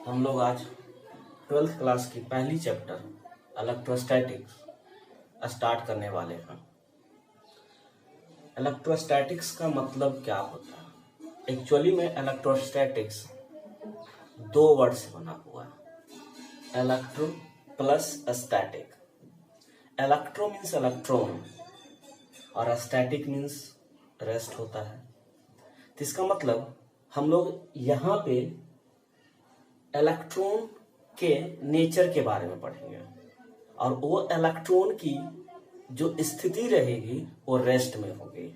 हम लोग आज 12th क्लास की पहली चैप्टर इलेक्ट्रोस्टैटिक्स स्टार्ट करने वाले हैं। इलेक्ट्रोस्टैटिक्स का मतलब क्या होता है? एक्चुअली में इलेक्ट्रोस्टैटिक्स दो वर्ड से बना हुआ है, electro plus static. Electro means electron और स्टैटिक मीन्स रेस्ट होता है। तो इसका मतलब हम लोग यहाँ पे इलेक्ट्रॉन के नेचर के बारे में पढ़ेंगे और वो इलेक्ट्रॉन की जो स्थिति रहेगी वो रेस्ट में होगी।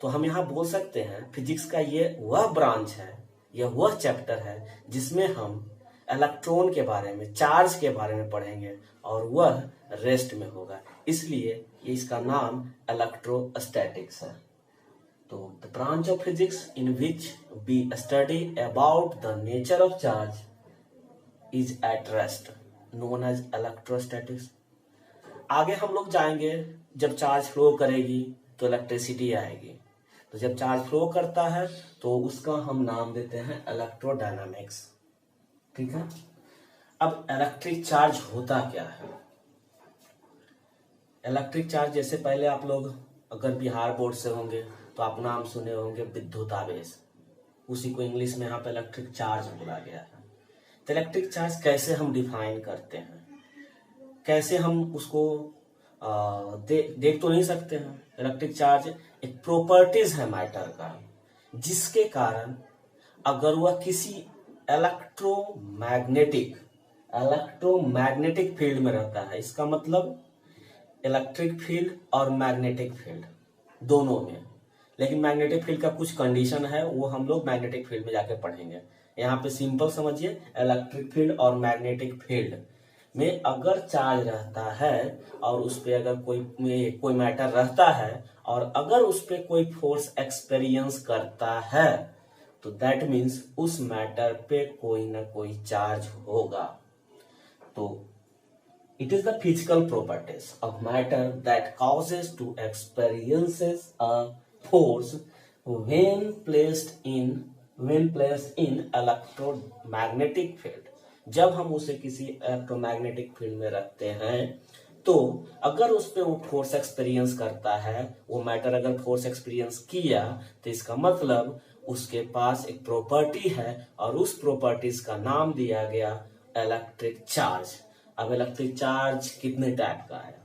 तो हम यहाँ बोल सकते हैं फिजिक्स का ये वह ब्रांच है, यह वह चैप्टर है जिसमें हम इलेक्ट्रॉन के बारे में, चार्ज के बारे में पढ़ेंगे और वह रेस्ट में होगा, इसलिए इसका नाम इलेक्ट्रोस्टैटिक्स है। तो the branch of physics in which we study about the nature of charge is at rest, known as electrostatics. आगे हम लोग जाएंगे, जब चार्ज फ्लो करेगी तो इलेक्ट्रिसिटी आएगी, तो जब चार्ज फ्लो करता है तो उसका हम नाम देते हैं इलेक्ट्रोडायनामिक्स। ठीक है। अब इलेक्ट्रिक चार्ज होता क्या है? इलेक्ट्रिक चार्ज जैसे पहले आप लोग अगर बिहार बोर्ड से होंगे तो आप नाम सुने होंगे विद्युतावेश, उसी को इंग्लिश में यहाँ पे इलेक्ट्रिक चार्ज बोला गया है। तो इलेक्ट्रिक चार्ज कैसे हम डिफाइन करते हैं, कैसे हम उसको देख तो नहीं सकते हैं। इलेक्ट्रिक चार्ज एक प्रॉपर्टीज है मैटर का, जिसके कारण अगर वह किसी इलेक्ट्रोमैग्नेटिक फील्ड में रहता है, इसका मतलब इलेक्ट्रिक फील्ड और मैग्नेटिक फील्ड दोनों में, लेकिन मैग्नेटिक फील्ड का कुछ कंडीशन है, वो हम लोग मैग्नेटिक फील्ड में जाके पढ़ेंगे। यहाँ पे सिंपल समझिए, इलेक्ट्रिक फील्ड और मैग्नेटिक फील्ड में अगर चार्ज रहता है और उस पर अगर कोई मैटर रहता है और अगर उस पर कोई फोर्स एक्सपीरियंस करता है तो दैट मीन्स उस मैटर पे कोई ना कोई चार्ज होगा। तो it is the physical properties of matter that causes to experiences a force when placed in electromagnetic field। जब हम उसे किसी इलेक्ट्रोमैग्नेटिक फील्ड में रखते हैं तो अगर उस पर वो फोर्स एक्सपीरियंस करता है, वो मैटर अगर फोर्स एक्सपीरियंस किया तो इसका मतलब उसके पास एक प्रॉपर्टी है और उस प्रॉपर्टीज का नाम दिया गया इलेक्ट्रिक चार्ज। अब इलेक्ट्रिक चार्ज कितने टाइप का है?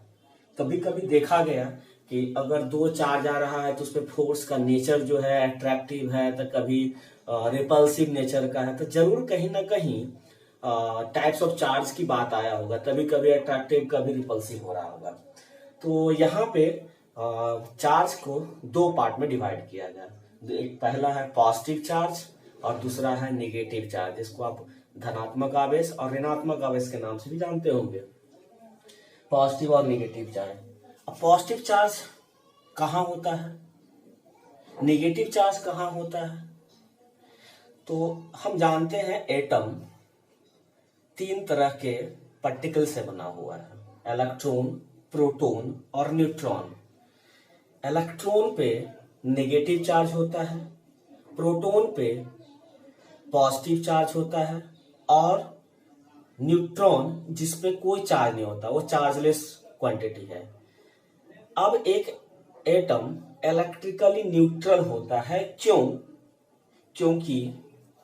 कभी कभी देखा गया कि अगर दो चार्ज आ रहा है तो उस पर फोर्स का नेचर जो है अट्रैक्टिव है, तो कभी रिपल्सिव नेचर का है, तो जरूर कहीं ना कहीं टाइप्स ऑफ चार्ज की बात आया होगा, कभी कभी अट्रैक्टिव कभी रिपल्सिव हो रहा होगा। तो यहाँ पे चार्ज को दो पार्ट में डिवाइड किया गया। एक पहला है पॉजिटिव चार्ज और दूसरा है नेगेटिव चार्ज, जिसको आप धनात्मक आवेश और ऋणात्मक आवेश के नाम से भी जानते होंगे, पॉजिटिव और नेगेटिव चार्ज। अब पॉजिटिव चार्ज कहाँ होता है, नेगेटिव चार्ज कहाँ होता है? तो हम जानते हैं एटम तीन तरह के पार्टिकल से बना हुआ है, इलेक्ट्रॉन, प्रोटॉन और न्यूट्रॉन। इलेक्ट्रॉन पे नेगेटिव चार्ज होता है, प्रोटॉन पे पॉजिटिव चार्ज होता है और न्यूट्रॉन जिसपे कोई चार्ज नहीं होता, वो चार्जलेस क्वांटिटी है। अब एक एटम इलेक्ट्रिकली न्यूट्रल होता है, क्योंकि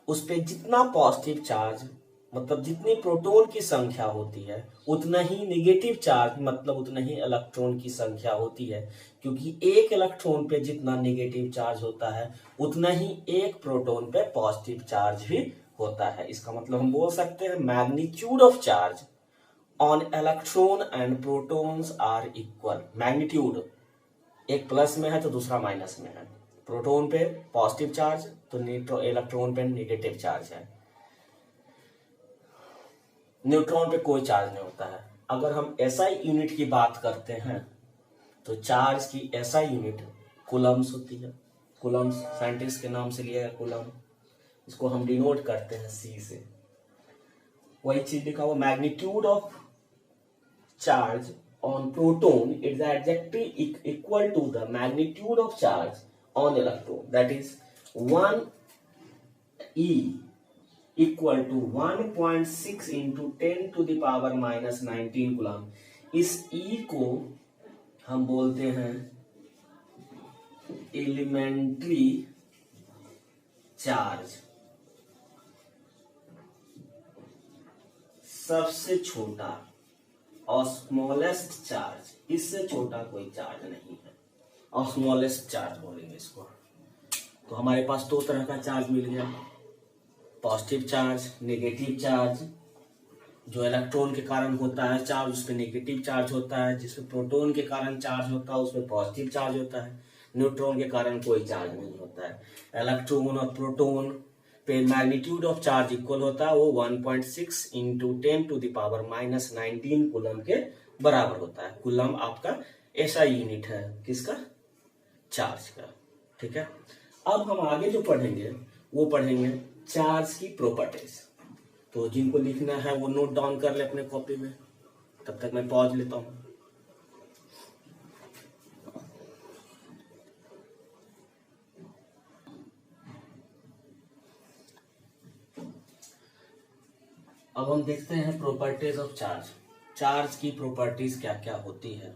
उस पे जितना पॉजिटिव चार्ज मतलब जितनी प्रोटॉन की संख्या होती है उतना ही नेगेटिव चार्ज मतलब उतना ही इलेक्ट्रॉन की संख्या होती है, क्योंकि एक इलेक्ट्रॉन पे जितना नेगेटिव चार्ज होता है उतना ही एक प्रोटॉन पे पॉजिटिव चार्ज भी होता है। इसका मतलब हम बोल सकते हैं magnitude of charge on electron and protons are equal. Magnitude एक प्लस में है तो दूसरा माइनस में है, प्रोटॉन पे पॉजिटिव चार्ज तो इलेक्ट्रॉन पे नेगेटिव चार्ज है, न्यूट्रॉन पे कोई चार्ज नहीं होता है। अगर हम एसआई यूनिट की बात करते हैं तो चार्ज की एसआई यूनिट कूलम्स होती है। कूलम्स साइंटिस्ट के नाम से लिया है कूलम, इसको हम डिनोट करते हैं सी से। वही चीज लिखा हुआ magnitude of charge on proton is exactly equal to the magnitude of charge on electron, that is 1 E equal to 1.6 into 10⁻⁻19 coulomb. इस ई को हम बोलते हैं एलिमेंट्री चार्ज, सबसे छोटा और स्मॉलेस्ट चार्ज, इससे छोटा कोई चार्ज नहीं है और स्मॉलेस्ट चार्ज बोलेंगे इसको। तो हमारे पास दो तरह का चार्ज मिल गया, पॉजिटिव चार्ज, नेगेटिव चार्ज। जो इलेक्ट्रॉन के कारण होता है चार्ज उस पर नेगेटिव चार्ज होता है, जिसमें प्रोटॉन के कारण चार्ज होता है उसमें पॉजिटिव चार्ज होता है, न्यूट्रॉन के कारण कोई चार्ज नहीं होता है। इलेक्ट्रॉन और प्रोटॉन पे मैग्नीट्यूड ऑफ चार्ज इक्वल होता है, वो 1.6 इंटू 10⁻⁻19 कूलम के बराबर होता है। कूलम आपका ऐसा यूनिट है किसका, चार्ज का। ठीक है, अब हम आगे जो पढ़ेंगे वो पढ़ेंगे चार्ज की प्रॉपर्टीज। तो जिनको लिखना है वो नोट डाउन कर ले अपने कॉपी में, तब तक मैं पॉज लेता हूं। अब हम देखते हैं प्रॉपर्टीज ऑफ चार्ज। चार्ज की प्रॉपर्टीज क्या क्या होती है।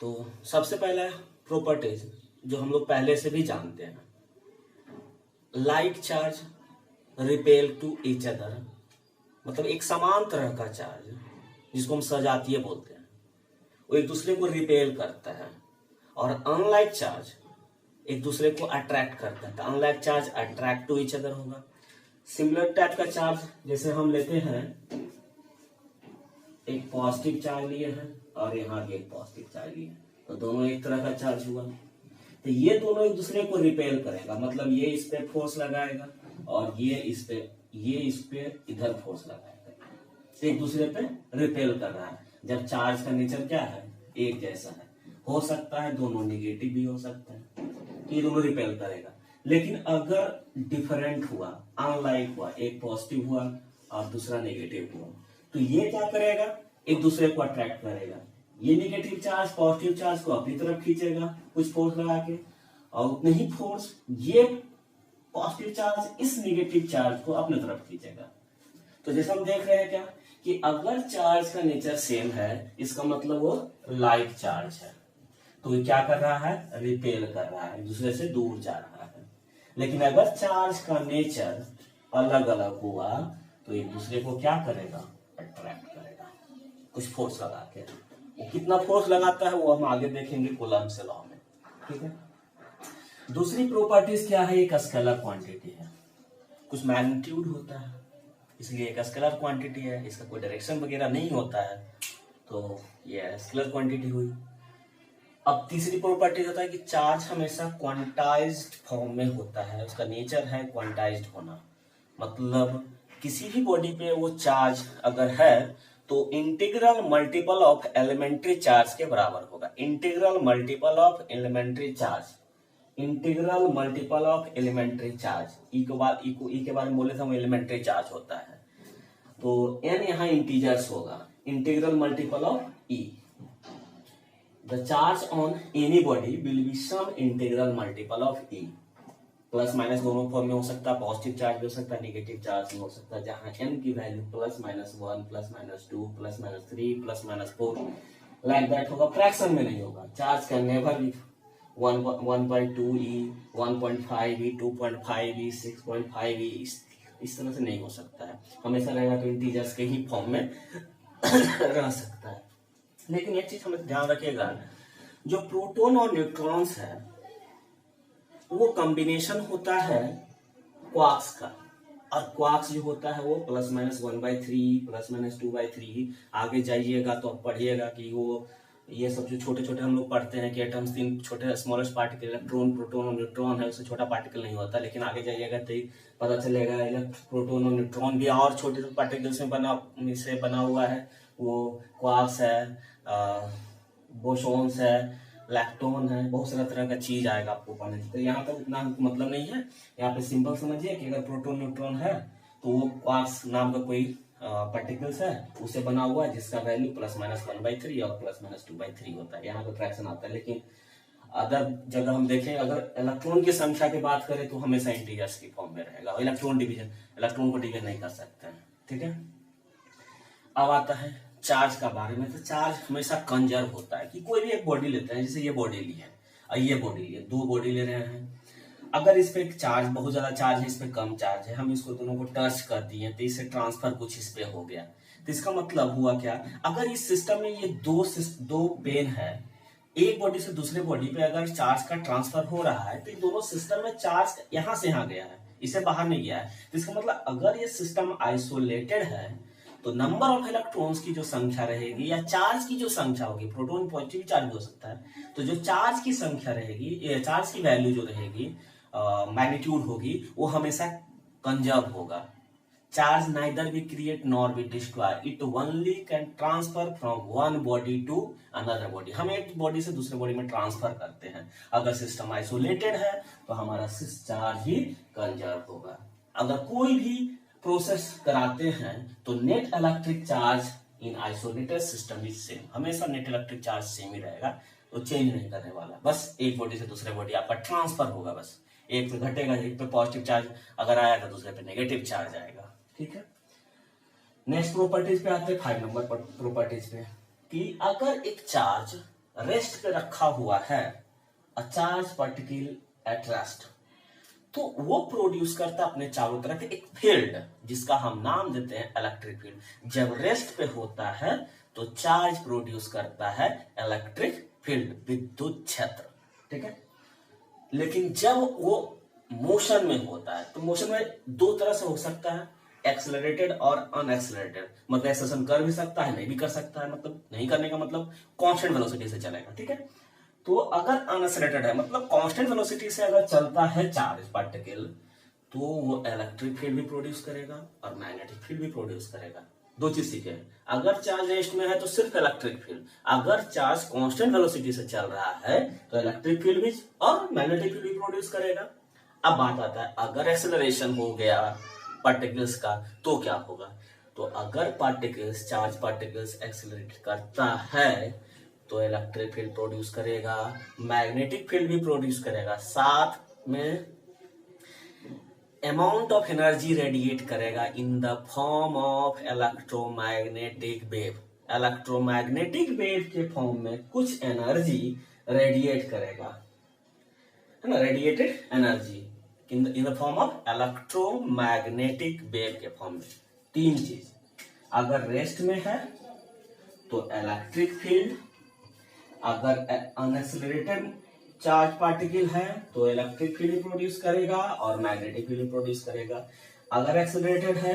तो सबसे पहला प्रॉपर्टीज जो हम लोग पहले से भी जानते हैं, like charge repel to each other, मतलब एक समान तरह का चार्ज जिसको हम सजातीय बोलते हैं, वो एक दूसरे को रिपेल करता है। और अनलाइक चार्ज एक दूसरे को अट्रैक्ट करता है। Unlike charge attract to each other होगा। सिमिलर टाइप का चार्ज जैसे हम लेते हैं, एक पॉजिटिव चार्ज लिए हैं और यहाँ भी एक पॉजिटिव चार्ज लिए हैं, तो दोनों एक तरह का चार्ज हुआ। तो ये दोनों एक दूसरे को रिपेल करेगा, मतलब ये इस पे फोर्स लगाएगा और ये इस पे इधर फोर्स लगाएगा, तो एक दूसरे पे रिपेल कर रहा है। जब चार्ज का नेचर क्या है, एक जैसा है, हो सकता है दोनों नेगेटिव भी हो सकता है, तो ये दोनों रिपेल करेगा। लेकिन अगर डिफरेंट हुआ, अनलाइक हुआ, एक पॉजिटिव हुआ और दूसरा नेगेटिव हुआ, तो ये क्या करेगा, एक दूसरे को अट्रैक्ट करेगा। ये नेगेटिव चार्ज पॉजिटिव चार्ज को अपनी तरफ खींचेगा कुछ फोर्स लगा के, और उतने ही फोर्स ये पॉजिटिव चार्ज इस नेगेटिव चार्ज को अपनी तरफ खींचेगा। तो जैसे हम देख रहे हैं क्या कि अगर चार्ज का नेचर सेम है, इसका मतलब वो लाइक चार्ज है, तो ये क्या कर रहा है, रिपेल कर रहा है, दूसरे से दूर जा रहा है। लेकिन अगर चार्ज का नेचर अलग अलग हुआ तो एक दूसरे को क्या करेगा, अट्रैक्ट करेगा कुछ फोर्स लगा के। वो कितना फोर्स लगाता है वो हम आगे देखेंगे कूलम्ब लॉ में। ठीक है, दूसरी प्रॉपर्टीज क्या है, एक स्केलर क्वांटिटी है, कुछ मैग्नीट्यूड होता है, इसलिए एक स्केलर क्वांटिटी है, इसका कोई डायरेक्शन वगैरह नहीं होता है, तो ये स्केलर क्वांटिटी हुई। अब तीसरी प्रॉपर्टी होता है कि चार्ज हमेशा क्वांटाइज्ड फॉर्म में होता है, उसका नेचर है क्वांटाइज्ड होना, मतलब किसी भी बॉडी पे वो चार्ज अगर है तो integral multiple of elementary charge के बराबर होगा। Integral multiple of elementary charge, integral multiple of elementary charge, e के बारे में बोले थे हम, एलिमेंट्री चार्ज होता है, तो एन यहाँ इंटीजर्स होगा, integral multiple of E. The charge on any body will be some integral multiple of E। Plus minus दोनों फॉर्म में हो सकता है, पॉजिटिव चार्ज भी हो सकता है, नेगेटिव चार्ज भी हो सकता है, जहां n की वैल्यू +-1, +-2, +-3, +-4 लाइक दैट होगा, फ्रैक्शन में नहीं होगा। Charge can never be 1.2e, 1.5e, 2.5e, 6.5e, इस तरह से नहीं हो सकता है, हमेशा रहेगा तो इंटीजर्स के ही फॉर्म में रह सकता है। लेकिन एक चीज हमें ध्यान रखिएगा, जो प्रोटॉन और न्यूट्रॉन्स है वो कॉम्बिनेशन होता है क्वार्क्स का, और क्वार्क्स जो होता है वो +-1/3, +-2/3। आगे जाइएगा तो आप पढ़िएगा कि वो ये सब जो छोटे छोटे हम लोग पढ़ते हैं कि एटम्स, तीन छोटे स्मॉलेस्ट पार्टिकल, इलेक्ट्रॉन, प्रोटॉन और न्यूट्रॉन है, उससे छोटा पार्टिकल नहीं होता। लेकिन आगे जाइएगा तो पता चलेगा प्रोटॉन और न्यूट्रॉन भी और छोटे पार्टिकल से बना हुआ है, वो क्वार्क्स है, बोसॉन्स है, लैक्टोन है, बहुत सारा तरह का चीज आएगा आपको पढ़ने। तो यहाँ पर उतना मतलब नहीं है, यहाँ पे सिंपल समझिए कि अगर प्रोटॉन न्यूट्रॉन है तो वो क्वार्क्स नाम का कोई पार्टिकल्स है, उससे बना हुआ है, जिसका वैल्यू +-1/3 और +-2/3 होता है। यहाँ पे फ्रैक्शन आता है। लेकिन अदर जगह हम देखें, अगर इलेक्ट्रॉन की संख्या की बात करें तो हमेशा इंटीजर्स की फॉर्म में रहेगा। इलेक्ट्रॉन डिवीजन, इलेक्ट्रॉन को डिवीजन नहीं कर सकते हैं, ठीक है। अब आता है चार्ज का बारे में। तो चार्ज हमेशा कंजर्व होता है कि कोई भी एक बॉडी लेते हैं, जैसे ये बॉडी ली है और ये बॉडी ली है, दो बॉडी ले रहे हैं। अगर इस पे एक चार्ज, बहुत ज्यादा चार्ज है, इस पे कम चार्ज है, हम इसको दोनों को टच कर दिए तो इससे ट्रांसफर कुछ इस पे हो गया। तो इसका मतलब हुआ क्या, अगर इस सिस्टम में ये दो पेन है, एक बॉडी से दूसरे बॉडी पे अगर चार्ज का ट्रांसफर हो रहा है तो ये दोनों सिस्टम में चार्ज यहां से यहां गया है, इसे बाहर नहीं गया है। तो इसका मतलब अगर ये सिस्टम आइसोलेटेड है तो नंबर ऑफ इलेक्ट्रॉन्स की जो संख्या रहेगी या चार्ज की जो संख्या होगी, प्रोटॉन पॉजिटिव चार्ज हो सकता है, तो जो चार्ज की संख्या रहेगी, चार्ज की वैल्यू जो रहेगी, मैग्नीट्यूड होगी, वो हमेशा कंजर्व होगा। Charge neither be create nor be destroy, it only can transfer from one body to another body. हम एक बॉडी से दूसरे बॉडी में ट्रांसफर करते हैं। अगर सिस्टम आइसोलेटेड है तो हमारा चार्ज ही कंजर्व होगा। अगर कोई भी प्रोसेस कराते हैं तो net electric charge in isolated system is same, हमेशा नेट इलेक्ट्रिक चार्ज सेम ही रहेगा, तो चेंज नहीं करने वाला। बस एक बॉडी से दूसरे बॉडी आपका ट्रांसफर होगा, बस एक पे घटेगा, एक पे पॉजिटिव चार्ज अगर आया तो दूसरे पे नेगेटिव चार्ज आएगा, ठीक है। नेक्स्ट प्रॉपर्टीज पे आते हैं, 5 नंबर प्रॉपर्टीज पे, कि अगर एक चार्ज रेस्ट पे रखा हुआ है, a charge particle at rest, तो वो प्रोड्यूस करता है अपने चारों तरफ एक फील्ड जिसका हम नाम देते हैं इलेक्ट्रिक फील्ड। जब रेस्ट पे होता है तो चार्ज प्रोड्यूस करता है इलेक्ट्रिक फील्ड, विद्युत क्षेत्र, ठीक है। लेकिन जब वो मोशन में होता है तो मोशन में दो तरह से हो सकता है, एक्सेलरेटेड और अनएक्सेलरेटेड। मतलब एक्सेलरेशन कर भी सकता है, नहीं भी कर सकता है, मतलब नहीं करने का मतलब कांस्टेंट वेलोसिटी से चलेगा, ठीक है। तो अगर अनएक्सेलरेटेड है, मतलब कांस्टेंट वेलोसिटी से अगर चलता है चार्ज पार्टिकल, तो वो इलेक्ट्रिक फील्ड भी प्रोड्यूस करेगा और मैग्नेटिक फील्ड भी प्रोड्यूस करेगा। दो चीज सीखे, अगर चार्ज रेस्ट में है तो सिर्फ इलेक्ट्रिक फील्ड, अगर चार्ज कांस्टेंट वेलोसिटी से चल रहा है तो इलेक्ट्रिक फील्ड भी और मैग्नेटिक फील्ड भी प्रोड्यूस करेगा। अब बात आता है, अगर एक्सेलरेशन हो गया पार्टिकल्स का तो क्या होगा। तो अगर पार्टिकल्स, चार्ज पार्टिकल्स एक्सेलरेट करता है तो इलेक्ट्रिक फील्ड प्रोड्यूस करेगा, मैग्नेटिक फील्ड भी प्रोड्यूस करेगा, साथ में अमाउंट ऑफ एनर्जी रेडिएट करेगा in the form of electromagnetic wave. Electromagnetic wave के फॉर्म में कुछ एनर्जी रेडिएट करेगा, है ना, radiated energy in the form of electromagnetic wave के फॉर्म में। तीन चीज, अगर रेस्ट में है तो इलेक्ट्रिक फील्ड, अगर अनएक्सेलरेटेड चार्ज पार्टिकल है तो इलेक्ट्रिक फील्ड प्रोड्यूस करेगा और मैग्नेटिक फील्ड प्रोड्यूस करेगा। अगर एक्सेलरेटेड है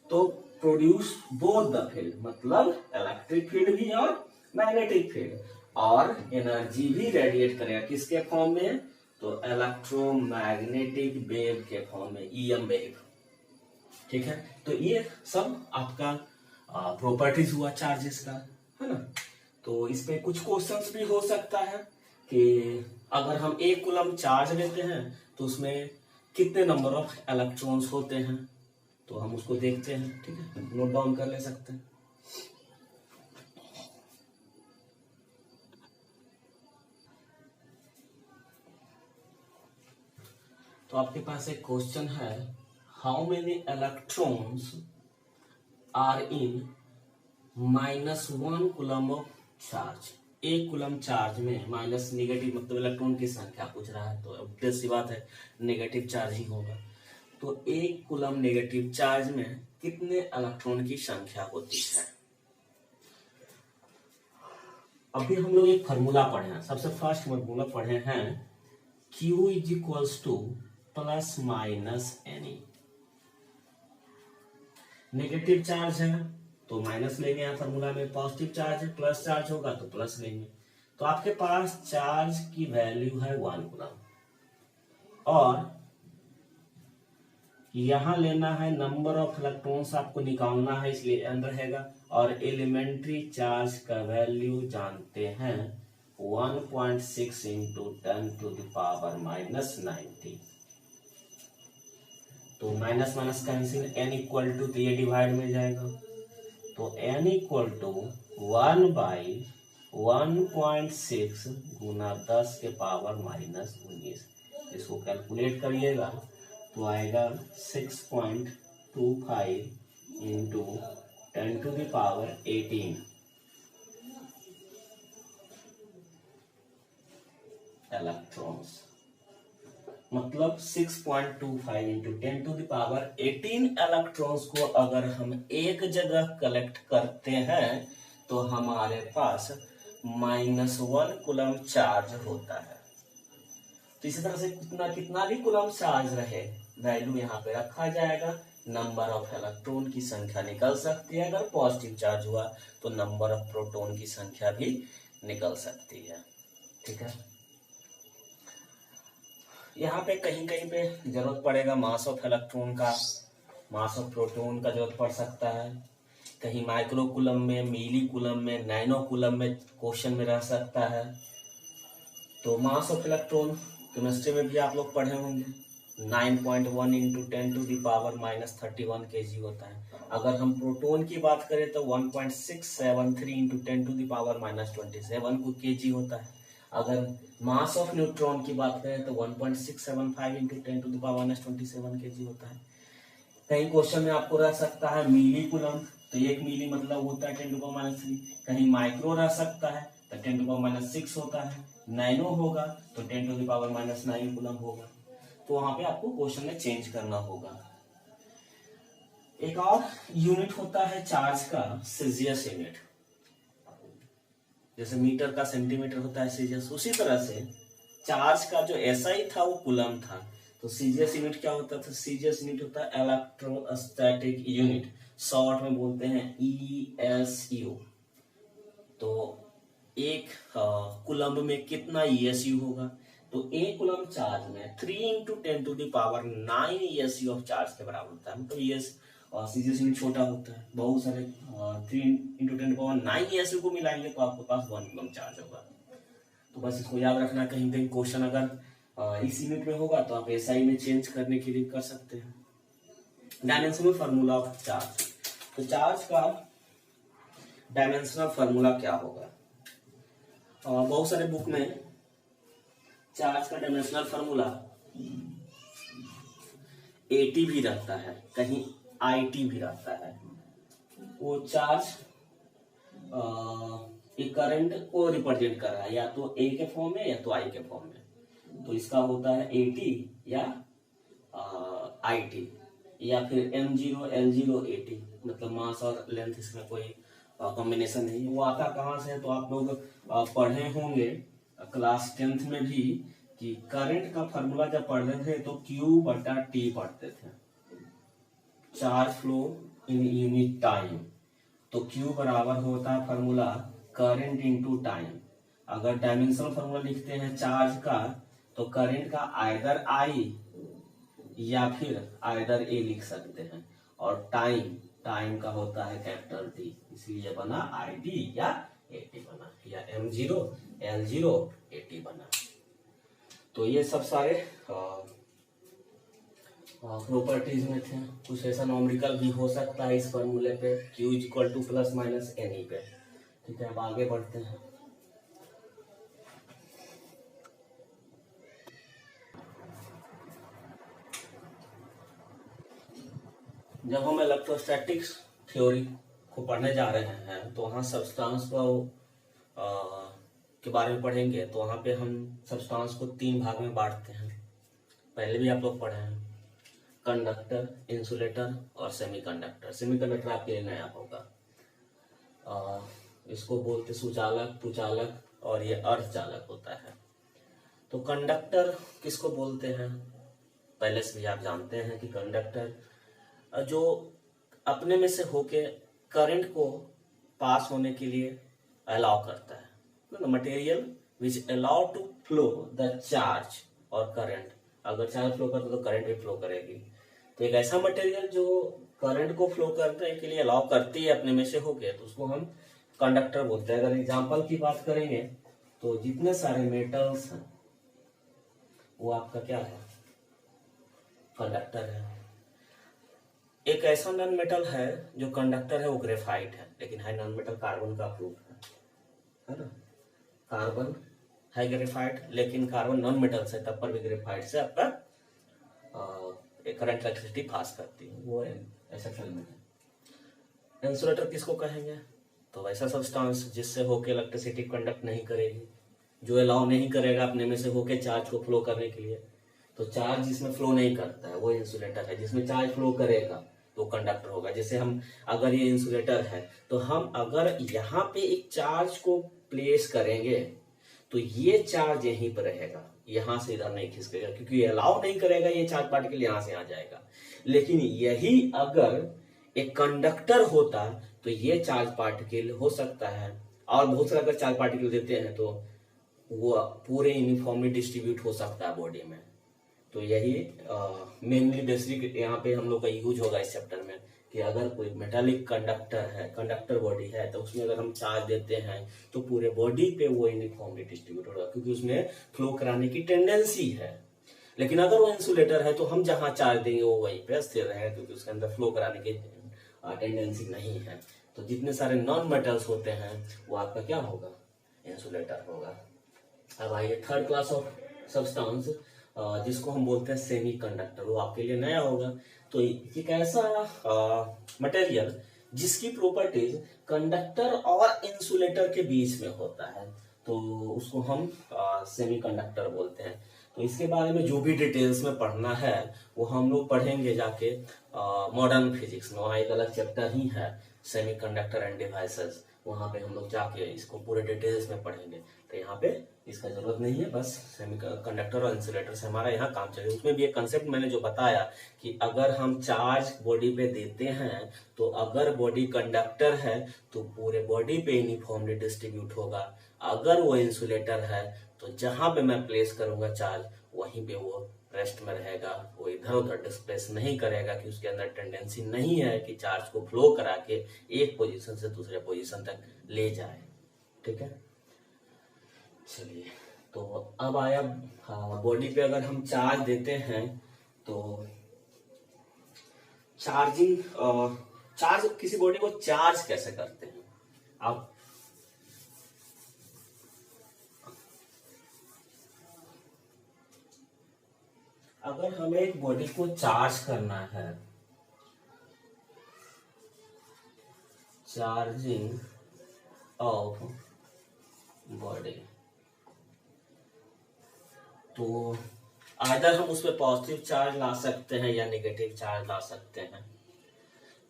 तो प्रोड्यूस बोथ द फील्ड, मतलब इलेक्ट्रिक फील्ड भी और मैग्नेटिक फील्ड, और एनर्जी भी रेडिएट करेगा, किसके फॉर्म में, तो इलेक्ट्रोमैग्नेटिक वेव के फॉर्म में, ईएम वेव, ठीक है। तो ये सब आपका प्रॉपर्टीज हुआ चार्जेस का, है ना। तो इस पे कुछ क्वेश्चंस भी हो सकता है कि अगर हम 1 कूलम चार्ज लेते हैं तो उसमें कितने नंबर ऑफ इलेक्ट्रॉन्स होते हैं, तो हम उसको देखते हैं, ठीक है, नोट डाउन कर ले सकते हैं। तो आपके पास एक क्वेश्चन है, how many electrons are in -1 coulomb of charge. 1 coulomb charge में माइनस नेगेटिव, मतलब इलेक्ट्रॉन की संख्या पूछ रहा है, तो ऑब्वियस सी बात है नेगेटिव चार्ज ही होगा। तो 1 कूलम नेगेटिव चार्ज में कितने इलेक्ट्रॉन की संख्या होती है। अभी हम लोग एक फार्मूला पढ़े हैं, सबसे फर्स्ट फार्मूला पढ़े हैं, Q is equals two plus minus any. Negative charge है तो माइनस लेंगे, यहाँ फार्मूला में पॉजिटिव चार्ज है, प्लस चार्ज होगा तो प्लस लेंगे। तो आपके पास चार्ज की वैल्यू है 1 कूलम, और यहां लेना है नंबर ऑफ इलेक्ट्रॉन्स, आपको निकालना है इसलिए एन रहेगा, और एलिमेंट्री चार्ज का वैल्यू जानते हैं 1.6 इंटू 10⁻⁻90। तो minus minus cancel, n equal to, तो ये डिवाइड में जाएगा, तो n इक्वल टू 1/10⁻⁻90 1.6 गुना 10 के पावर माइनस 19। इसको कैलकुलेट करिएगा तो आएगा 6.25 into 10 to the power 18 electrons. मतलब 6.25 into 10 to the power 18 electrons को अगर हम एक जगह कलेक्ट करते हैं तो हमारे पास -1 कूलम चार्ज होता है। तो इसी तरह से कितना भी कूलम चार्ज रहे, वैल्यू यहाँ पे रखा जाएगा। नंबर ऑफ इलेक्ट्रॉन की संख्या निकल सकती है। अगर पॉजिटिव चार्ज हुआ तो नंबर ऑफ प्रोटॉन की संख्या भी निकल सकती है। ठीक है, यहाँ पे कहीं कहीं पे जरूरत पड़ेगा मास ऑफ इलेक्ट्रॉन का, मास ऑफ प्रोटॉन का जरूरत पड़ सकता है। कहीं माइक्रो कूलम में, मिली कूलम में, नैनो कूलम में क्वेश्चन में रह सकता है। तो मास ऑफ इलेक्ट्रॉन केमिस्ट्री में भी आप लोग पढ़े होंगे, 9.1 into 10 to the power minus 31 kg होता है। अगर हम प्रोटॉन की बात करें तो 1.673 into 10 to the power minus 27 को kg होता है। अगर मास ऑफ न्यूट्रॉन की बात करें तो 1.675 into 10 to the power minus 27 kg होता है। कहीं क्वेश्चन में आपको रह सकता है मिली कूलम, तो 1 मिली मतलब होता है 10 टू पावर माइनस 3। कहीं माइक्रो रह सकता है तो 10 टू पावर माइनस 6 होता है। नैनो होगा तो 10 टू पावर माइनस 9 कूलम होगा। तो वहां पे आपको क्वेश्चन में चेंज करना होगा। एक और यूनिट होता है चार्ज का, सेल्सियस यूनिट। जैसे मीटर का सेंटीमीटर होता है सेल्सियस, उसी तरह से चार्ज का जो एसआई था वो कूलम था। तो सीजीएस यूनिट क्या होता था? सीजीएस यूनिट होता है इलेक्ट्रोस्टैटिक यूनिट, शॉर्ट में बोलते हैं ईएसयू। तो एक कूलम्ब में कितना ईएसयू होगा? तो एक कूलम्ब चार्ज में 3 into 10 to the power 9 ESU of charge के बराबर होता है। मतलब ईएस सीजीएस यूनिट छोटा होता है, बहुत सारे 3 इंटू 10 पावर 9 ईएसयू को मिलाएंगे तो आपके पास 1 कूलम्ब चार्ज होगा। तो बस इसको याद रखना, कहीं कहीं क्वेश्चन अगर इस यूनिट में होगा तो आप एसआई में चेंज करने के लिए कर सकते हैं। Dimensional formula of charge. तो चार्ज का डायमेंशनल फार्मूला क्या होगा? बहुत सारे बुक में चार्ज का डायमेंशनल फार्मूला एटी भी रहता है, कहीं आईटी भी रहता है। वो चार्ज एक करंट को रिप्रेजेंट कर रहा है, या तो ए के फॉर्म में या तो आई के फॉर्म में। तो इसका होता है एटी या आईटी, या फिर M0 L0 AT। मतलब मास और लेंथ, इसमें कोई कॉम्बिनेशन नहीं है। वो आता कहाँ से है? तो आप लोग पढ़े होंगे क्लास 10th में भी कि करंट का फार्मूला जब पढ़ रहे थे तो Q/T पढ़ते थे, charge flow in unit time. तो Q बराबर होता है फार्मूला करंट इनटू टाइम। अगर डायमेंशनल फार्मूला लिखते हैं चार्ज का तो करंट का आइदर I या फिर आइदर A लिख सकते हैं, और टाइम का होता है कैपिटल T, इसलिए बना ID या AT बना, या M0 L0 AT बना। तो ये सब सारे प्रॉपर्टीज में थे। कुछ ऐसा नॉमेरिकल भी हो सकता है इस फॉर्मूले पे, Q equal two plus minus NE पे। ठीक है, अब आगे बढ़ते हैं। जब हम इलेक्ट्रोस्टैटिक्स थ्योरी को पढ़ने जा रहे हैं तो वहाँ सब्सटेंस को के बारे में पढ़ेंगे। तो वहाँ पे हम सब्सटेंस को 3 भाग में बांटते हैं, पहले भी आप लोग पढ़े हैं, कंडक्टर, इंसुलेटर और सेमीकंडक्टर। सेमीकंडक्टर आपके लिए नया होगा। इसको बोलते सुचालक, पुचालक, और ये अर्धचालक होता है। तो कंडक्टर किसको बोलते हैं? पहले से भी आप जानते हैं कि कंडक्टर जो अपने में से होके करंट को पास होने के लिए अलाउ करता है, material which allow to flow the charge और करंट। अगर चार्ज फ्लो करता तो करंट भी फ्लो करेगी। तो एक ऐसा मटेरियल जो करंट को फ्लो करने के लिए अलाउ करती है अपने में से होके, तो उसको हम कंडक्टर बोलते हैं। अगर एग्जांपल की बात करेंगे तो जितने सारे मेटल्स हैं वो आपका क्या है? कंडक्टर है। एक ऐसा नॉन मेटल है जो कंडक्टर है, वो ग्रेफाइट है, लेकिन है नॉन मेटल, कार्बन का प्रूफ है ना। कार्बन है ग्रेफाइट, लेकिन कार्बन नॉन मेटल्स है, तब पर भी ग्रेफाइट से आपका करंट इलेक्ट्रिसिटी पास करती है, वो ऐसा एलिमेंट है। इंसुलेटर किसको कहेंगे? तो वैसा सब्सटेंस जिससे होके इलेक्ट्रिसिटी कंडक्ट नहीं करेगी, जो अलाउ नहीं करेगा अपने में से होके चार्ज को फ्लो करने के लिए। तो चार्ज जिसमें फ्लो नहीं करता है वो इंसुलेटर है, जिसमें चार्ज फ्लो करेगा तो कंडक्टर होगा। जैसे हम अगर ये इंसुलेटर है तो हम अगर यहाँ पे एक चार्ज को प्लेस करेंगे तो ये चार्ज यहीं पर रहेगा, यहां से इधर नहीं खिसकेगा, क्योंकि ये अलाउ नहीं करेगा ये चार्ज पार्टिकल यहां से आ जाएगा। लेकिन यही अगर एक कंडक्टर होता तो ये चार्ज पार्टिकल हो सकता है, और बहुत सारे अगर चार्ज पार्टिकल देते हैं तो वो पूरे यूनिफॉर्मली डिस्ट्रीब्यूट हो सकता है बॉडी में। तो यही मेनली बेसिक यहाँ पे हम लोग का यूज होगा इस चैप्टर में, कि अगर कोई मेटालिक कंडक्टर है, कंडक्टर बॉडी है, तो उसमें अगर हम चार्ज देते हैं तो पूरे बॉडी पे वो यूनिफॉर्मली डिस्ट्रीब्यूट होगा, क्योंकि उसमें फ्लो कराने की टेंडेंसी है। लेकिन अगर वो इंसुलेटर है तो हम जहां चार्ज देंगे वो वहीं पे स्थिर रहेगा, क्योंकि उसके अंदर फ्लो कराने की टेंडेंसी नहीं है। तो जितने सारे नॉन मेटल्स होते हैं वो आपका क्या होगा? इंसुलेटर होगा। अब आइए थर्ड क्लास ऑफ सब्सटेंस, जिसको हम बोलते हैं सेमी कंडक्टर, वो आपके लिए नया होगा। तो एक ऐसा मटेरियल जिसकी प्रॉपर्टीज कंडक्टर और इंसुलेटर के बीच में होता है, तो उसको हम सेमी कंडक्टर बोलते हैं। तो इसके बारे में जो भी डिटेल्स में पढ़ना है वो हम लोग पढ़ेंगे जाके मॉडर्न फिजिक्स में, वहाँ एक अलग चैप्टर ही है सेमी कंडक्टर एंड डिवाइसेस, वहां पे हम लोग जाके इसको पूरे डिटेल्स में पढ़ेंगे। तो यहाँ पे इसका जरूरत नहीं है, बस सेमी कंडक्टर और इंसुलेटर से हमारा यहाँ काम चलेगा। उसमें भी एक कंसेप्ट मैंने जो बताया कि अगर हम चार्ज बॉडी पे देते हैं तो अगर बॉडी कंडक्टर है तो पूरे बॉडी पे यूनिफॉर्मली डिस्ट्रीब्यूट होगा। अगर वो इंसुलेटर है तो जहां पे मैं प्लेस करूंगा चार्ज वहीं पे वो रेस्ट में रहेगा, वो इधर उधर डिस्प्लेस नहीं करेगा, कि उसके अंदर टेंडेंसी नहीं है कि चार्ज को फ्लो करा के एक पोजीशन से दूसरे पोजीशन तक ले जाए। ठीक है, चलिए। तो अब आया बॉडी पे अगर हम चार्ज देते हैं तो चार्जिंग, चार्ज किसी बॉडी को चार्ज कैसे करते हैं आप? अगर हमें एक बॉडी को चार्ज करना है, चार्जिंग ऑफ बॉडी, तो आइदर हम उसमें पॉजिटिव चार्ज ला सकते हैं या नेगेटिव चार्ज ला सकते हैं।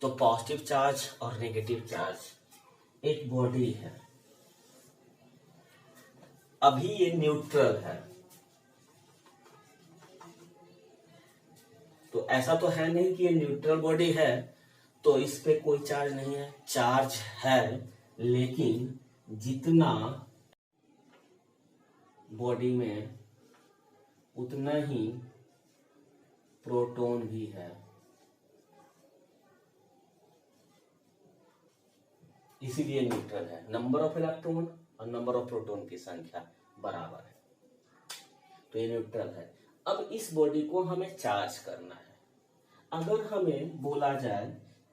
तो पॉजिटिव चार्ज और नेगेटिव चार्ज, एक बॉडी है, अभी ये न्यूट्रल है, तो ऐसा तो है नहीं कि ये न्यूट्रल बॉडी है तो इस पे कोई चार्ज नहीं है। चार्ज है, लेकिन जितना बॉडी में उतना ही प्रोटॉन भी है, इसीलिए न्यूट्रल है। नंबर ऑफ इलेक्ट्रॉन और नंबर ऑफ प्रोटॉन की संख्या बराबर है, तो ये न्यूट्रल है। अब इस बॉडी को हमें चार्ज करना है। अगर हमें बोला जाए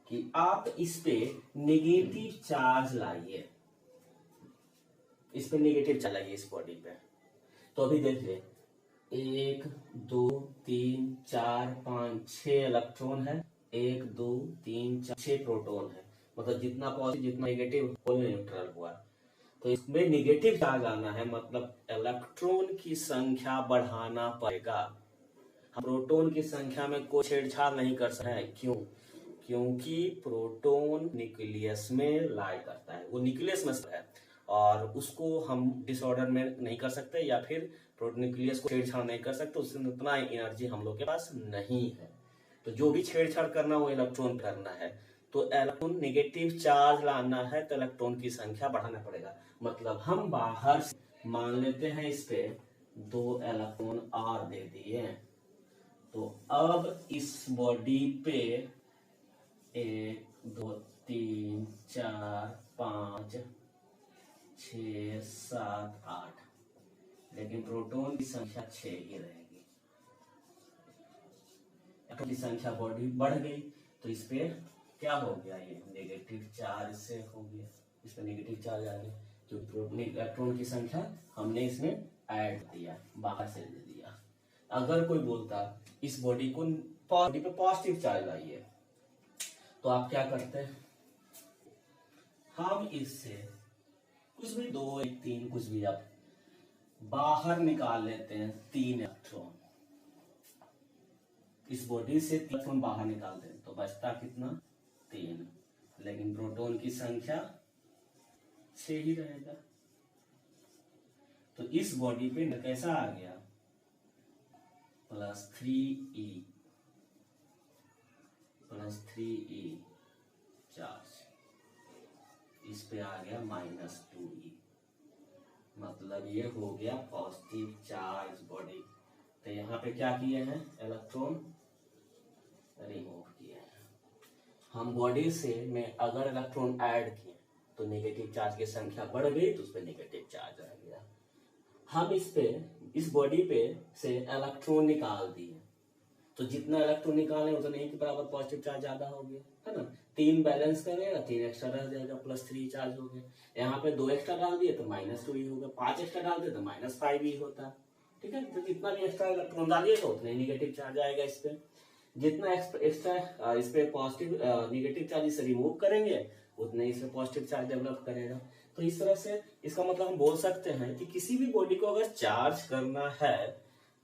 कि आप इस पे नेगेटिव चार्ज लाइए, इस पे नेगेटिव चार्ज लाइए इस बॉडी पे, तो अभी देखिए 1 2 3 4 5 6 इलेक्ट्रॉन है, 1 2 3 4 6 प्रोटॉन है, मतलब जितना पॉजिटिव जितना नेगेटिव वो न्यूट्रल हुआ। तो इसमें नेगेटिव चार्ज आना है, मतलब इलेक्ट्रॉन की संख्या बढ़ाना पड़ेगा। हम प्रोटॉन की संख्या में कोई छेड़छाड़ नहीं कर सकते हैं। क्यों? क्योंकि प्रोटॉन न्यूक्लियस में लाई करता है, वो न्यूक्लियस में है और उसको हम डिसऑर्डर में नहीं कर सकते, या फिर न्यूक्लियस को छेड़छाड़ नहीं कर सकते, उससे उतना एनर्जी हम लोग के पास नहीं है। तो जो भी छेड़छाड़ करना वो इलेक्ट्रॉन करना है, तो इलेक्ट्रॉन नेगेटिव चार्ज लाना है तो इलेक्ट्रॉन की संख्या बढ़ाना पड़ेगा। मतलब हम बाहर से मान लेते हैं इस पे 2 इलेक्ट्रॉन और दे दिए, तो अब इस बॉडी पे 1 2 3 4 5 6 7 8, लेकिन प्रोटॉन की संख्या 6 ही रहेगी। की संख्या बॉडी बढ़ गई तो इस पे क्या हो गया, ये नेगेटिव चार्ज से हो गया, इस पे नेगेटिव चार्ज आ गया, जो इलेक्ट्रॉन की संख्या हमने इसमें ऐड दिया, बाहर से दे दिया। अगर कोई बोलता इस बॉडी पे पॉजिटिव चार्ज लाइए, तो आप क्या करते हैं, हम इससे कुछ भी 2 1 3 कुछ भी आप बाहर निकाल लेते हैं 3 इलेक्ट्रॉन, इस बॉडी से 3 इलेक्ट्रॉन बाहर निकाल दें तो बचता कितना 3, लेकिन प्रोटॉन की संख्या 6 ही रहेगा। तो इस बॉडी पे कैसा आ गया +3e चार्ज, इस पे आ गया -2e, मतलब ये हो गया पॉजिटिव चार्ज बॉडी। तो यहाँ पे क्या किए हैं, इलेक्ट्रॉन रिमूव किए हैं। हम बॉडी से में अगर इलेक्ट्रॉन ऐड किए तो नेगेटिव चार्ज की संख्या बढ़ गई तो उस पर नेगेटिव चार्ज आ गया। हम इस बॉडी पे से इलेक्ट्रॉन निकाल दिए, तो जितना इलेक्ट्रॉन निकाले उतना ही के बराबर पॉजिटिव चार्ज ज्यादा हो गया, है ना। 3 बैलेंस करेगा, 3 एक्स्ट्रा रह जाएगा, +3 चार्ज हो गया। यहाँ पे 2 एक्स्ट्रा डाल दिए तो -2 हो गया, 5 एक्स्ट्रा डाल दिए तो -5 होता, ठीक है। तो जितना भी एक्स्ट्रा इलेक्ट्रॉन डालिएगा उतना ही निगेटिव चार्ज आएगा इस पे। जितना एक्स्ट्रा इस पे पॉजिटिव निगेटिव चार्ज से रिमूव करेंगे उतना ही इसमें पॉजिटिव चार्ज डेवलप करेगा। तो इस तरह से इसका मतलब हम बोल सकते हैं कि किसी भी बॉडी को अगर चार्ज करना है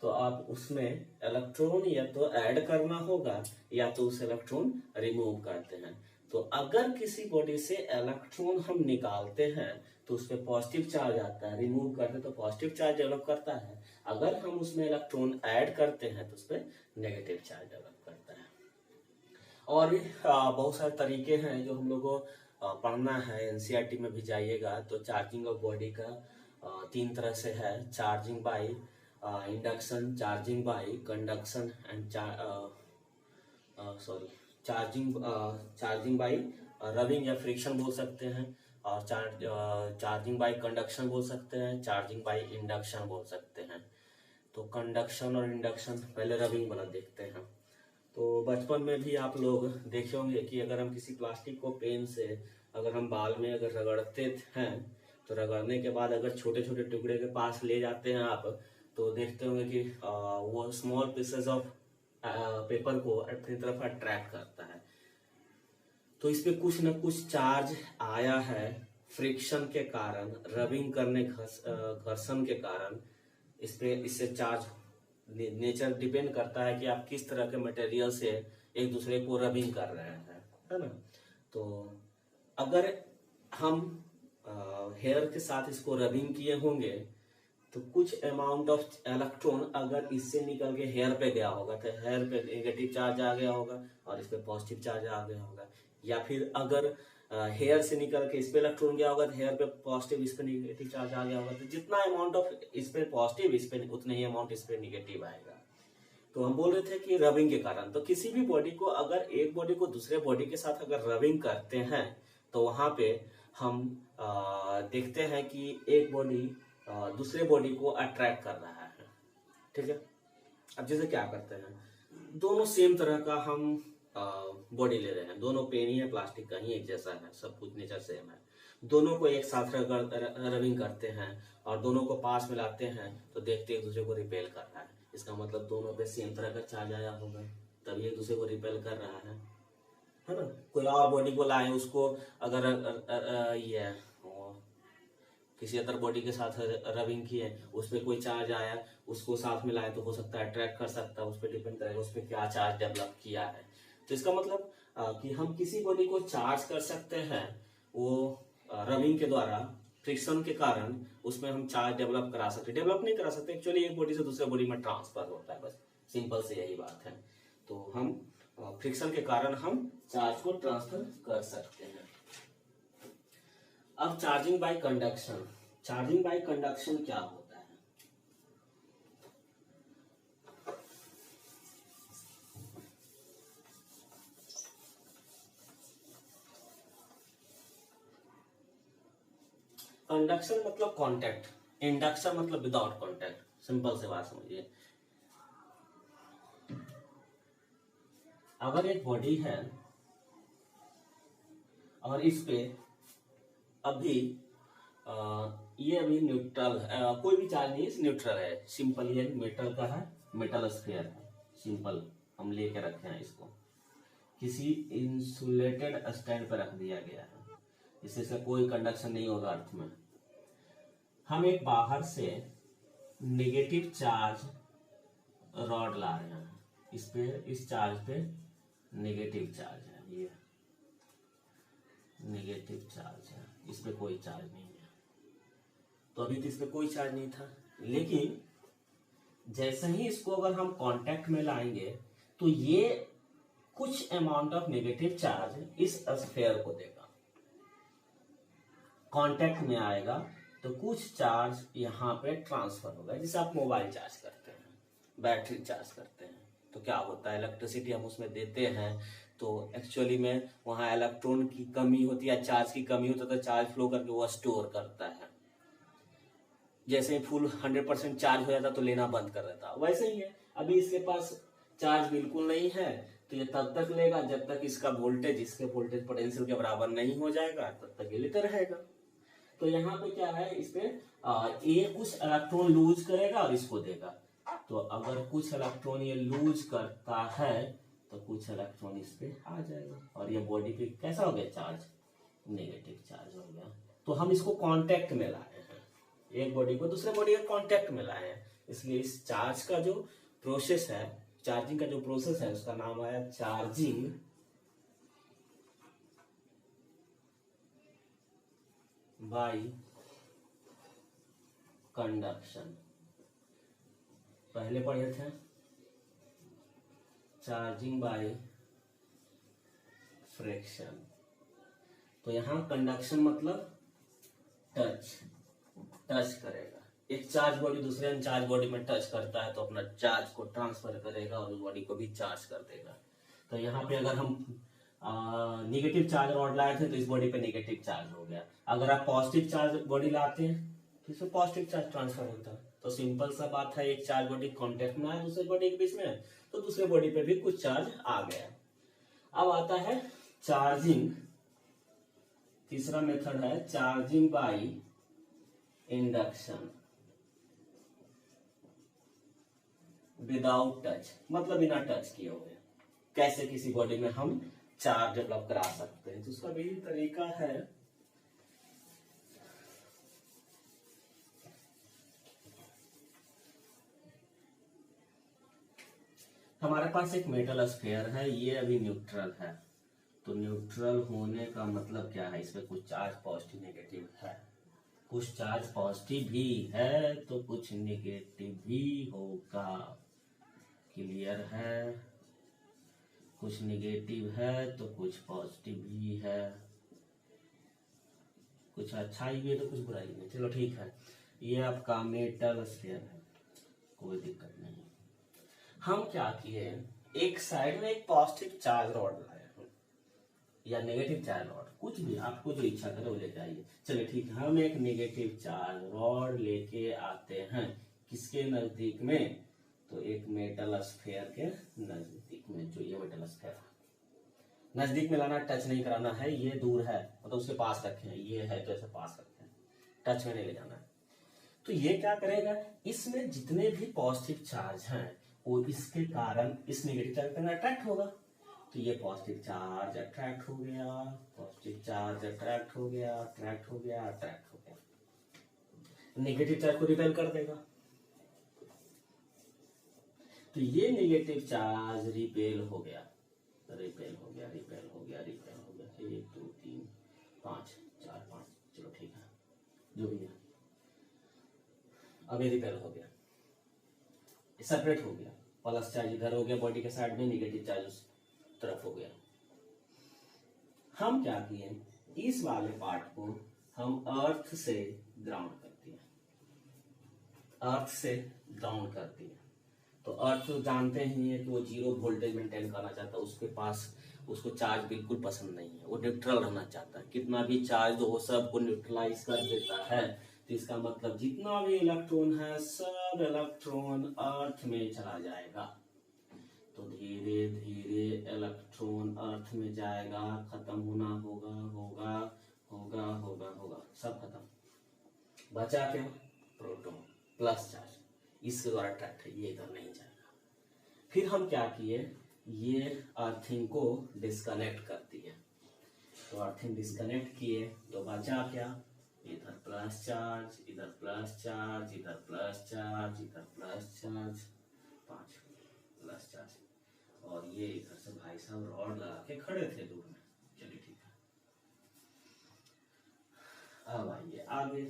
तो आप उसमें इलेक्ट्रॉन या तो ऐड करना होगा या तो उस इलेक्ट्रॉन रिमूव करते हैं। तो अगर किसी बॉडी से इलेक्ट्रॉन हम निकालते हैं तो उस पर पॉजिटिव चार्ज आता है, रिमूव करते हैं तो पॉजिटिव चार्ज डेवलप करता है। अगर हम उसमें इलेक्ट्रॉन ऐड करते हैं तो उस पर नेगेटिव चार्ज डेवलप करता है। और भी बहुत सारे तरीके हैं जो हम लोग को पढ़ना है, एनसीईआरटी में भी जाइएगा तो चार्जिंग ऑफ बॉडी का 3 तरह से है, charging by induction, charging by conduction and charging by rubbing या फ्रिक्शन बोल सकते हैं, और चार्जिंग बाय कंडक्शन बोल सकते हैं, चार्जिंग बाय इंडक्शन बोल सकते हैं। तो कंडक्शन और इंडक्शन पहले रबिंग वाला देखते हैं। तो बचपन में भी आप लोग देखे होंगे कि अगर हम किसी प्लास्टिक को पेन से अगर हम बाल में अगर रगड़ते हैं तो रगड़ने के बाद अगर छोटे छोटे टुकड़े के पास ले जाते हैं आप तो देखते होंगे कि वो स्मॉल पीसेस ऑफ पेपर को अपनी तरफ अट्रैक्ट करता है। तो इस पे कुछ न कुछ चार्ज आया है फ्रिक्शन के कारण, रबिंग करने घर्षण के कारण। इससे चार्ज नेचर डिपेंड करता है कि आप किस तरह के मटेरियल से एक दूसरे को रबिंग कर रहे हैं, है ना। तो अगर हम हेयर के साथ इसको रबिंग किए होंगे तो कुछ अमाउंट ऑफ इलेक्ट्रॉन अगर इससे निकल के हेयर पे गया होगा तो हेयर पे नेगेटिव चार्ज आ गया होगा और इस पे पॉजिटिव चार्ज आ गया होगा। या फिर अगर हेयर से निकल के इस पे इलेक्ट्रॉन गया होगा तो हेयर पे पॉजिटिव, इस पे नेगेटिव चार्ज आ गया होगा। तो जितना अमाउंट ऑफ इस पे पॉजिटिव, इस पे उतना ही अमाउंट इस पे नेगेटिव आएगा। तो हम बोल रहे थे कि रबिंग के कारण, तो किसी भी बॉडी को अगर एक बॉडी को दूसरे बॉडी के साथ अगर रबिंग करते हैं तो वहां पे हम देखते हैं कि एक बॉडी दूसरे बॉडी को अट्रैक्ट कर रहा है, ठीक है। अब जैसे क्या करते हैं, दोनों सेम तरह का हम बॉडी ले रहे हैं, दोनों पेन ही है, प्लास्टिक का ही एक जैसा है, सब कुछ नेचर सेम है। दोनों को एक साथ रबिंग करते हैं और दोनों को पास में लाते हैं तो देखते एक दूसरे को रिपेल कर रहा है। इसका मतलब दोनों पे सेम तरह का चार्ज आया होगा तभी एक दूसरे को रिपेल कर रहा है ना। कोई और बॉडी को लाए, उसको अगर ये किसी अदर बॉडी के साथ रबिंग किए, उस पर कोई चार्ज आया, उसको साथ में लाए तो हो सकता है अट्रैक्ट कर सकता है, उस पर डिपेंड करेगा उस पर क्या चार्ज डेवलप किया है। तो इसका मतलब कि हम किसी बॉडी को चार्ज कर सकते हैं वो रबिंग के द्वारा, फ्रिक्शन के कारण उसमें हम चार्ज डेवलप करा सकते, डेवलप नहीं करा सकते, एक्चुअली एक बॉडी से दूसरे बॉडी में ट्रांसफर होता है, बस सिंपल से यही बात है। तो हम फ्रिक्शन के कारण हम चार्ज को ट्रांसफर कर सकते हैं। अब charging by conduction, charging by conduction क्या होता है? कंडक्शन मतलब कांटेक्ट, इंडक्शन मतलब विदाउट कांटेक्ट, सिंपल से बात समझिए। अगर एक बॉडी है और इस पे अभी ये अभी न्यूट्रल, कोई भी चार्ज नहीं है, न्यूट्रल है, सिंपल। ये मेटल का है, मेटल स्फीयर है, सिंपल हम लेके रखे हैं इसको, किसी इंसुलेटेड स्टैंड पर रख दिया गया है, इससे कोई कंडक्शन नहीं होगा अर्थ में। हम एक बाहर से नेगेटिव चार्ज रॉड ला रहे हैं, इस पे, इस चार्ज पे नेगेटिव चार्ज है, ये नेगेटिव चार्ज है, इस पे कोई चार्ज नहीं है। तो अभी तो इस पे कोई चार्ज नहीं था, लेकिन जैसे ही इसको अगर हम कांटेक्ट में लाएंगे तो ये कुछ अमाउंट ऑफ नेगेटिव चार्ज इस स्फीयर को देगा, कांटेक्ट में आएगा तो कुछ चार्ज यहाँ पे ट्रांसफर होगा। जैसे आप मोबाइल चार्ज करते हैं, बैटरी चार्ज करते हैं, तो क्या होता है, इलेक्ट्रिसिटी हम उसमें देते हैं, तो एक्चुअली में वहां इलेक्ट्रॉन की कमी होती है, चार्ज की कमी होती है, तो चार्ज फ्लो करके वो स्टोर करता है। जैसे फुल 100% चार्ज हो जाता तो लेना बंद कर देता, वैसे ही है। अभी इसके पास चार्ज बिल्कुल नहीं है, तो ये तब तक लेगा जब तक इसका वोल्टेज, इसके वोल्टेज पोटेंशियल के बराबर नहीं हो जाएगा, तब तक ये लेते रहेगा। तो यहाँ पे क्या है, इस पे ये कुछ इलेक्ट्रॉन लूज करेगा और इसको देगा। तो अगर कुछ इलेक्ट्रॉन ये लूज करता है तो कुछ इलेक्ट्रॉन इस पे आ जाएगा, और ये बॉडी पे कैसा हो गया चार्ज, नेगेटिव चार्ज हो गया। तो हम इसको कांटेक्ट में लाए हैं, एक बॉडी को दूसरे बॉडी के कांटेक्ट में लाए हैं, इसलिए इस चार्ज का जो प्रोसेस है, चार्जिंग का जो प्रोसेस है, उसका नाम है चार्जिंग बाय कंडक्शन। पहले पढ़े थे चार्जिंग बाय फ्रिक्शन। तो यहां कंडक्शन मतलब टच करेगा, एक चार्ज बॉडी दूसरे अनचार्ज बॉडी में टच करता है तो अपना चार्ज को ट्रांसफर करेगा और उस बॉडी को भी चार्ज कर देगा। तो यहाँ पे अगर हम निगेटिव चार्ज रॉड लाए थे तो इस बॉडी पे नेगेटिव चार्ज हो गया। अगर आप पॉजिटिव चार्ज बॉडी लाते हैं तो इसमें पॉजिटिव चार्ज ट्रांसफर होता है। तो सिंपल सा बात है, एक चार्ज बॉडी कांटेक्ट में आया दूसरे बॉडी के बीच में, तो दूसरे बॉडी पे भी कुछ चार्ज आ गया। अब आता है चार्जिंग, तीसरा मेथड है charging by induction without touch, मतलब बिना टच किए हुए। कैसे किसी बॉडी में हम चार्ज डेवलप करा सकते हैं, तो उसका भी तरीका है। हमारे पास एक मेटल स्फीयर है, ये अभी न्यूट्रल है। तो न्यूट्रल होने का मतलब क्या है, इसमें कुछ चार्ज पॉजिटिव नेगेटिव है, कुछ चार्ज पॉजिटिव भी है तो कुछ नेगेटिव भी होगा। क्लियर है, कुछ नेगेटिव है तो कुछ पॉजिटिव भी है, कुछ अच्छाई भी है तो कुछ बुराई भी है। चलो ठीक है, ये आपका मेटल स्फीयर है, कोई दिक्कत नहीं। हम क्या किए, एक साइड में एक पॉजिटिव चार्ज रॉड लाए या नेगेटिव चार्ज रॉड, कुछ भी आपको जो इच्छा करे वो लेके आइए। चलिए ठीक है, हम एक नेगेटिव चार्ज रॉड लेके आते हैं, किसके नजदीक में, तो एक मेटल स्फीयर के नजदीक में। जो ये मेटल स्फीयर नजदीक में लाना, टच नहीं कराना है, ये दूर है मतलब उसके पास रखे हैं, ये है तो ऐसे पास रखे हैं, टच में नहीं ले जाना है। तो ये क्या करेगा, इसमें जितने भी पॉजिटिव चार्ज हैं वो इसके कारण इस नेगेटिव चार्ज पर अट्रैक्ट होगा। तो ये पॉजिटिव चार्ज अट्रैक्ट हो गया, पॉजिटिव चार्ज अट्रैक्ट हो गया, अट्रैक्ट हो गया, अट्रैक्ट हो गया, नेगेटिव चार्ज को रिपेल कर देगा। तो ये नेगेटिव चार्ज रिपेल हो गया, रिपेल हो गया, रिपेल हो गया, रिपेल हो गया, 1 2 3 5 4 5, चलो ठीक है, जो भी है। अब ये रिपेल हो गया, सेपरेट हो गया, प्लस चार्ज इधर हो गया बॉडी के साइड में, नेगेटिव चार्ज उस तरफ हो गया। हम क्या किए, इस वाले पार्ट को हम अर्थ से ग्राउंड कर दिए, अर्थ से ग्राउंड कर दिए। तो अर्थ जानते ही है कि वो 0 वोल्टेज मेंटेन करना चाहता है, उसके पास उसको चार्ज बिल्कुल पसंद नहीं है, वो न्यूट्रल रहना चाहता है। कितना भी चार्ज हो सबको न्यूट्रलाइज कर देता है। तो इसका मतलब जितना भी इलेक्ट्रॉन है सब इलेक्ट्रॉन अर्थ में चला जाएगा। तो धीरे धीरे इलेक्ट्रॉन अर्थ में जाएगा, खत्म होना होगा, होगा होगा होगा होगा, सब खत्म। बचा क्या, प्रोटॉन प्लस चार्ज, इसके द्वारा अट्रैक्ट है, ये इधर नहीं जाएगा। फिर हम क्या किए, ये अर्थिंग को डिस्कनेक्ट कर दिए, तो अर्थिंग डिस्कनेक्ट किए तो बचा क्या, इधर प्लस चार्ज, इधर प्लस चार्ज, इधर प्लस चार्ज, इधर प्लस चार्ज, 5 प्लस चार्ज, और ये इधर से भाई साहब रॉड लगा के खड़े थे दूर में। चलिए ठीक है, अब आइए आगे,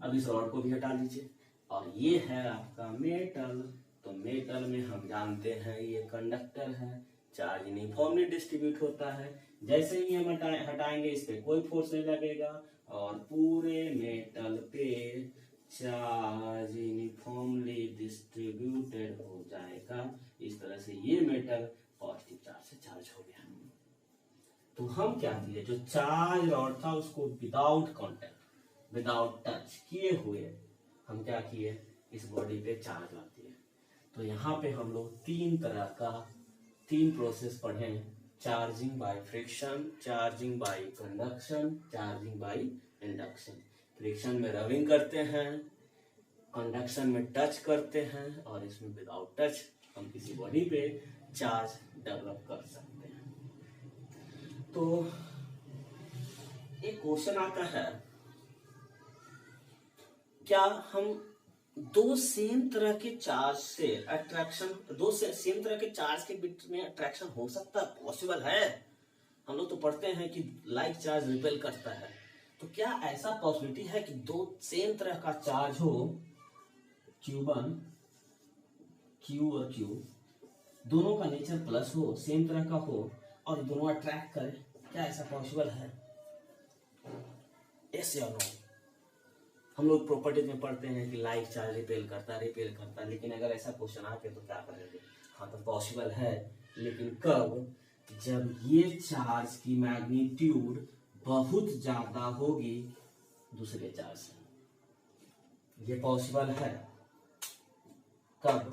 अब इस रॉड को भी हटा लीजिए, और ये है आपका मेटल। तो मेटल में हम जानते हैं ये कंडक्टर है, चार्ज यूनिफॉर्मली डिस्ट्रीब्यूट होता है, जैसे ही हम हटाएंगे इस पे कोई फोर्स नहीं लगेगा और पूरे मेटल पे चार्ज यूनिफॉर्मली डिस्ट्रीब्यूटेड हो जाएगा। इस तरह से ये मेटल पॉजिटिव चार्ज से चार्ज हो गया। तो हम क्या किए, जो चार्ज रॉड था उसको विदाउट कांटेक्ट, विदाउट टच किए हुए हम क्या किए, इस बॉडी पे चार्ज ला दिए। तो यहाँ पे हम लोग 3 तरह का 3 प्रोसेस पढ़े, charging by friction, charging by conduction, charging by induction. Friction में रबिंग करते हैं, कंडक्शन में टच करते हैं, और इसमें विदाउट टच हम किसी बॉडी पे चार्ज डेवलप कर सकते हैं। तो एक क्वेश्चन आता है, क्या हम दो सेम तरह के चार्ज से अट्रैक्शन, सेम तरह के चार्ज के बीच में अट्रैक्शन हो सकता है, पॉसिबल है? हम लोग तो पढ़ते हैं कि लाइक चार्ज रिपेल करता है, तो क्या ऐसा पॉसिबिलिटी है कि दो सेम तरह का चार्ज हो, Q1 Q और Q दोनों का नेचर प्लस हो, सेम तरह का हो, और दोनों अट्रैक्ट करे? क्या ऐसा पॉसिबल है? यस या नो? हम लोग प्रॉपर्टीज में पढ़ते हैं कि लाइक चार्ज रिपेल करता है, लेकिन अगर ऐसा क्वेश्चन आके तो क्या करेंगे? हाँ, तो पॉसिबल है, लेकिन कब? जब ये चार्ज की मैग्नीट्यूड बहुत ज्यादा होगी दूसरे चार्ज से। ये पॉसिबल है कब?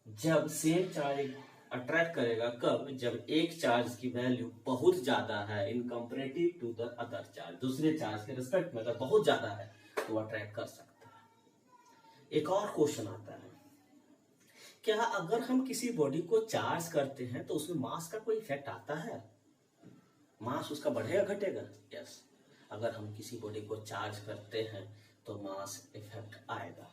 जब सेम चार्ज अट्रैक्ट करेगा, कब? जब एक चार्ज की वैल्यू बहुत ज्यादा है in comparative to the other charge, दूसरे चार्ज के रिस्पेक्ट में अगर बहुत ज्यादा है तो अट्रैक्ट कर सकता है। एक और क्वेश्चन आता है, क्या अगर हम किसी बॉडी को चार्ज करते हैं तो उसमें मास का कोई इफेक्ट आता है? मास उसका बढ़ेगा घटेगा? यस, अगर हम किसी बॉडी को चार्ज करते हैं तो मास इफेक्ट आएगा।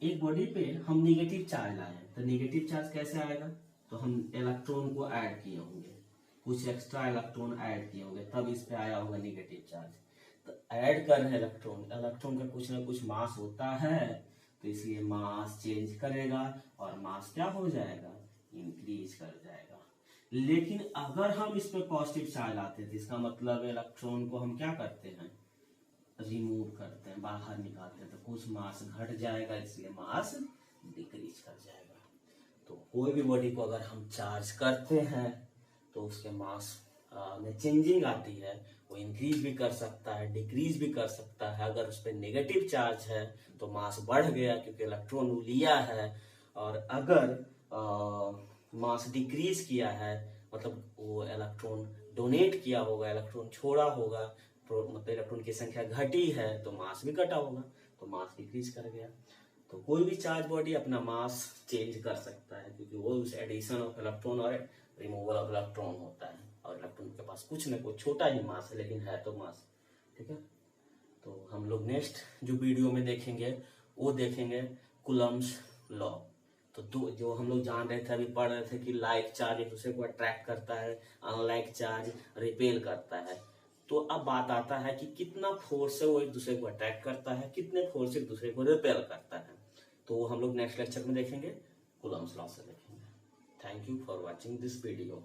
एक बॉडी पे हम नेगेटिव चार्ज लाए, तो नेगेटिव चार्ज कैसे आएगा? तो हम इलेक्ट्रॉन को ऐड किए होंगे, कुछ एक्स्ट्रा इलेक्ट्रॉन ऐड किए होंगे, तब इस पे आया होगा नेगेटिव चार्ज। तो ऐड कर रहे हैं इलेक्ट्रॉन का कुछ ना कुछ मास होता है, तो इसलिए मास चेंज करेगा और मास क्या हो जाएगा? इंक्रीज कर जाएगा। लेकिन अगर हम इस पे पॉजिटिव चार्ज लाते हैं, इसका मतलब इलेक्ट्रॉन को हम क्या करते हैं? रिमूव करते हैं, बाहर निकालते हैं, तो कुछ मास घट जाएगा, इसलिए मास डिक्रीज कर जाएगा। तो कोई भी बॉडी को अगर हम चार्ज करते हैं तो उसके मास में चेंजिंग आती है, वो इंक्रीज भी कर सकता है, डिक्रीज भी कर सकता है। अगर उस पर नेगेटिव चार्ज है तो मास बढ़ गया क्योंकि इलेक्ट्रॉन लिया है, और अगर मास डिक्रीज किया है मतलब वो इलेक्ट्रॉन डोनेट किया होगा, इलेक्ट्रॉन छोड़ा होगा, मतलब इलेक्ट्रॉन की संख्या घटी है तो मास भी घटा होगा, तो मास डिक्रीज कर गया। तो कोई भी चार्ज बॉडी अपना मास चेंज कर सकता है क्योंकि वो उस एडिशन ऑफ इलेक्ट्रॉन और रिमूवल ऑफ इलेक्ट्रॉन होता है, और इलेक्ट्रॉन के पास कुछ न कुछ छोटा ही मास है, लेकिन है तो मास। ठीक है, तो हम लोग नेक्स्ट जो वीडियो में देखेंगे वो देखेंगे कूलम्ब्स लॉ। तो जो हम लोग जान रहे थे, अभी पढ़ रहे थे कि लाइक चार्ज एक दूसरे को अट्रैक्ट करता है, अनलाइक चार्ज रिपेल करता है। तो अब बात आता है कि कितना फोर्स से वो एक दूसरे को अट्रैक्ट करता है, कितने फोर्स से एक दूसरे को रिपेल करता है। तो हम लोग नेक्स्ट लेक्चर में देखेंगे, कूलम्ब्स लॉ से देखेंगे। Thank you for watching this video.